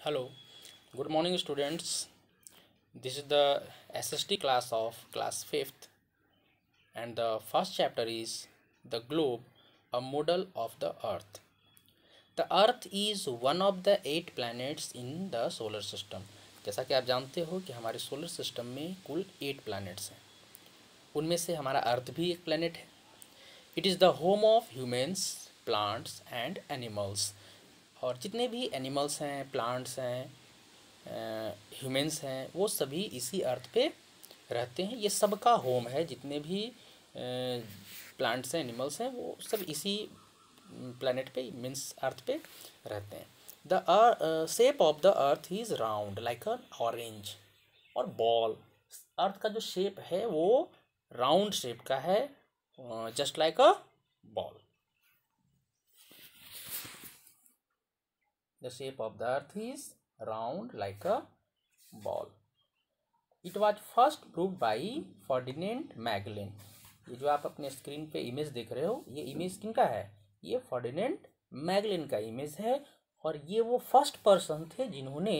Hello, good morning students. This is the SST class of class 5th and the first chapter is the globe, a model of the earth. The earth is one of the 8 planets in the solar system. जैसा कि आप जानते हो कि हमारे solar system में कुल 8 planets हैं, उनमें से हमारा अर्थ भी एक प्लैनेट है. It is the home of humans, plants and animals. और जितने भी एनिमल्स हैं, प्लांट्स हैं, ह्यूमन्स हैं, वो सभी इसी अर्थ पे रहते हैं. ये सबका होम है. जितने भी प्लांट्स हैं, एनिमल्स हैं, वो सब इसी प्लैनेट पे मीन्स अर्थ पे रहते हैं. The shape of the earth is round like a orange और बॉल. अर्थ का जो शेप है वो राउंड शेप का है, just like a ball. The shape of the earth is round like a ball. It was first proved by Ferdinand Magellan. ये जो आप अपने स्क्रीन पे इमेज देख रहे हो, ये इमेज किनका है? ये फर्डिनेंड मैगलिन का इमेज है. और ये वो फर्स्ट पर्सन थे जिन्होंने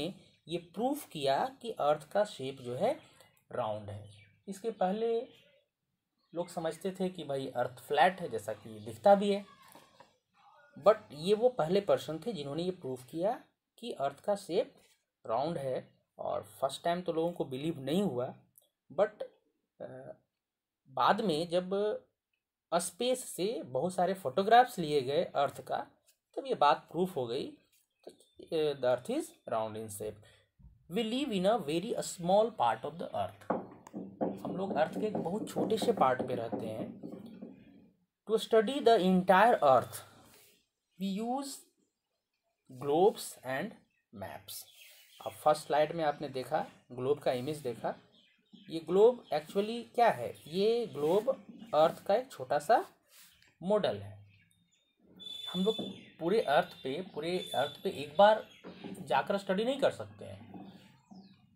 ये प्रूफ किया कि अर्थ का शेप जो है राउंड है. इसके पहले लोग समझते थे कि भाई अर्थ फ्लैट है, जैसा कि दिखता भी है. बट ये वो पहले पर्सन थे जिन्होंने ये प्रूफ किया कि अर्थ का शेप राउंड है. और फर्स्ट टाइम तो लोगों को बिलीव नहीं हुआ, बट बाद में जब स्पेस से बहुत सारे फोटोग्राफ्स लिए गए अर्थ का, तब ये बात प्रूफ हो गई. The earth is round in shape. We live in a very small part of the earth. हम लोग अर्थ के एक बहुत छोटे से पार्ट पे रहते हैं. To study the entire earth we use globes and maps. अब फर्स्ट स्लाइड में आपने देखा ग्लोब का इमेज देखा. ये ग्लोब एक्चुअली क्या है? ये ग्लोब अर्थ का एक छोटा सा मॉडल है. हम लोग पूरे अर्थ पे एक बार जाकर स्टडी नहीं कर सकते हैं.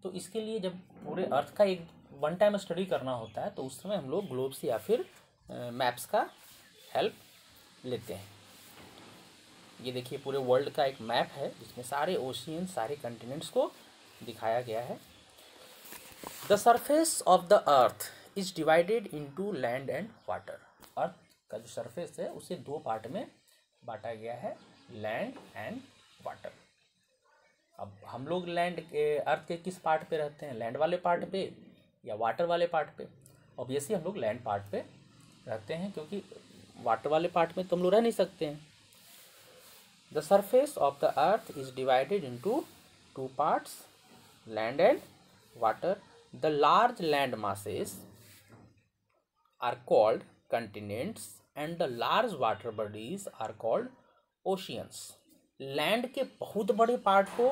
तो इसके लिए जब पूरे अर्थ का एक वन टाइम स्टडी करना होता है, तो उस समय हम लोग ग्लोब्स या फिर मैप्स का हेल्प लेते हैं. ये देखिए पूरे वर्ल्ड का एक मैप है जिसमें सारे ओशियन, सारे कंटिनेंट्स को दिखाया गया है. The surface of the earth is divided into land and water. Earth का जो सरफेस है उसे 2 पार्ट में बांटा गया है, लैंड एंड वाटर. अब हम लोग अर्थ के किस पार्ट पे रहते हैं? लैंड वाले पार्ट पे या वाटर वाले पार्ट पे? ऑब्वियसली हम लोग लैंड पार्ट पे रहते हैं, क्योंकि वाटर वाले पार्ट में तो हम लोग रह नहीं सकते हैं. The surface of the earth is divided into 2 parts, land and water. The large land masses are called continents and the large water bodies are called oceans. Land के बहुत बड़े पार्ट को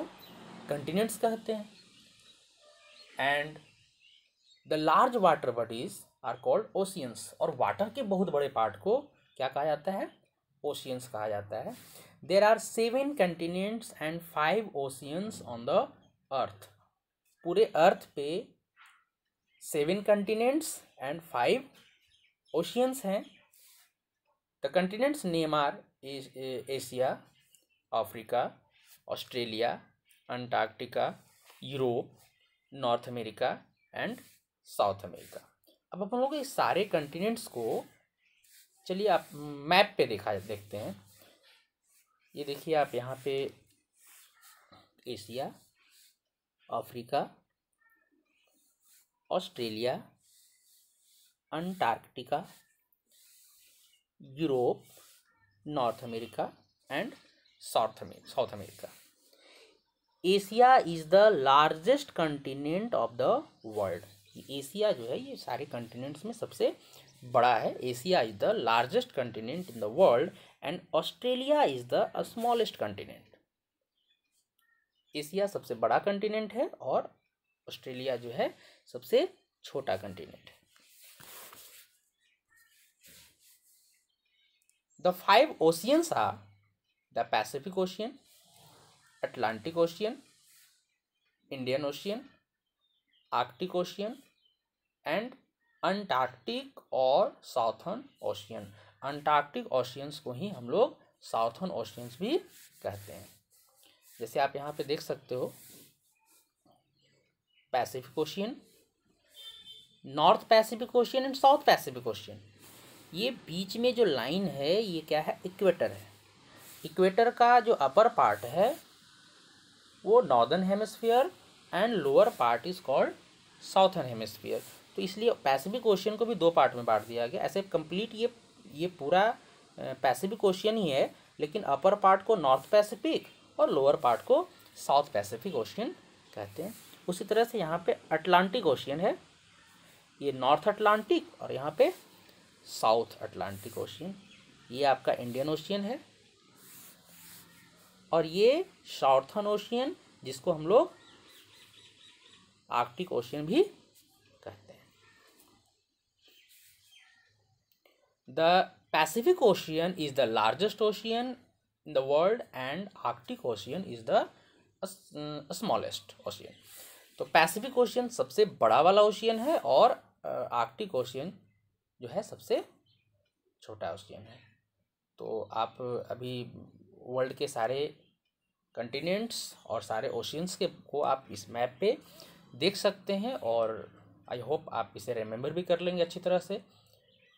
continents कहते हैं and the large water bodies are called oceans. और water के बहुत बड़े पार्ट को क्या कहा जाता है? ओशियंस कहा जाता है. There are 7 continents and 5 oceans on the earth. पूरे अर्थ पे 7 continents and 5 oceans हैं. The continents name are Asia, Africa, Australia, Antarctica, Europe, North America and South America. अब अपन लोग इस सारे कंटिनेंट्स को चलिए आप मैप पे देखते हैं. ये देखिए आप यहाँ पे Asia, Africa, Australia, Antarctica, Europe, north America and south America. Asia is the largest continent of the world. Asia जो है ये सारे कंटिनेंट्स में सबसे बड़ा है. Asia is the largest continent in the world and Australia is the smallest continent. Asia सबसे बड़ा कंटिनेंट है और ऑस्ट्रेलिया जो है सबसे छोटा कंटिनेंट है. The 5 oceans are the Pacific Ocean, Atlantic Ocean, Indian Ocean, Arctic Ocean and Antarctic और साउथर्न ओशियन. अंटार्कटिक ओशियंस को ही हम लोग साउथर्न ओशियंस भी कहते हैं. जैसे आप यहाँ पे देख सकते हो, Pacific ocean, north Pacific ocean and south Pacific ocean. ये बीच में जो लाइन है ये क्या है, इक्वेटर है। इक्वेटर का जो अपर पार्ट है वो northern hemisphere and lower part is called southern hemisphere. तो इसलिए पैसिफिक ओशियन को भी दो पार्ट में बांट दिया गया। ऐसे कंप्लीट ये पूरा पैसिफिक ओशियन ही है, लेकिन अपर पार्ट को नॉर्थ पैसिफिक और लोअर पार्ट को साउथ पैसिफिक ओशियन कहते हैं। उसी तरह से यहाँ पे अटलांटिक ओशियन है, ये नॉर्थ अटलांटिक और यहाँ पे साउथ अटलांटिक ओशियन। ये आपका इंडियन ओशियन है, और ये साउथर्न ओशियन जिसको हम लोग आर्कटिक ओशियन भी कहते हैं। The Pacific ocean is the largest ocean in the world and Arctic ocean is the smallest ocean. तो पैसिफिक ओशियन सबसे बड़ा वाला ओशियन है और आर्कटिक ओशियन जो है सबसे छोटा ओशियन है। तो आप अभी वर्ल्ड के सारे कंटिनेंट्स और सारे ओशियंस को आप इस मैप पे देख सकते हैं, और आई होप आप इसे रिमेंबर भी कर लेंगे अच्छी तरह से।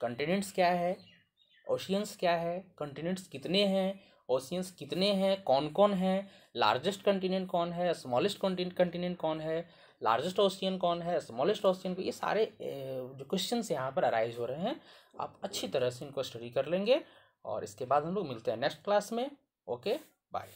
कंटिनेंट्स क्या है, ओशियंस क्या है, कंटिनेंट्स कितने हैं, ओशियंस कितने हैं, कौन कौन हैं, लार्जेस्ट कंटिनेंट कौन है, स्मॉलेस्ट कंटिनेंट कौन है, लार्जेस्ट ओशियन कौन है, स्मॉलेस्ट ओशियन, ये सारे जो क्वेश्चंस यहाँ पर अराइज हो रहे हैं आप अच्छी तरह से इनको स्टडी कर लेंगे। और इसके बाद हम लोग मिलते हैं नेक्स्ट क्लास में। Okay, bye.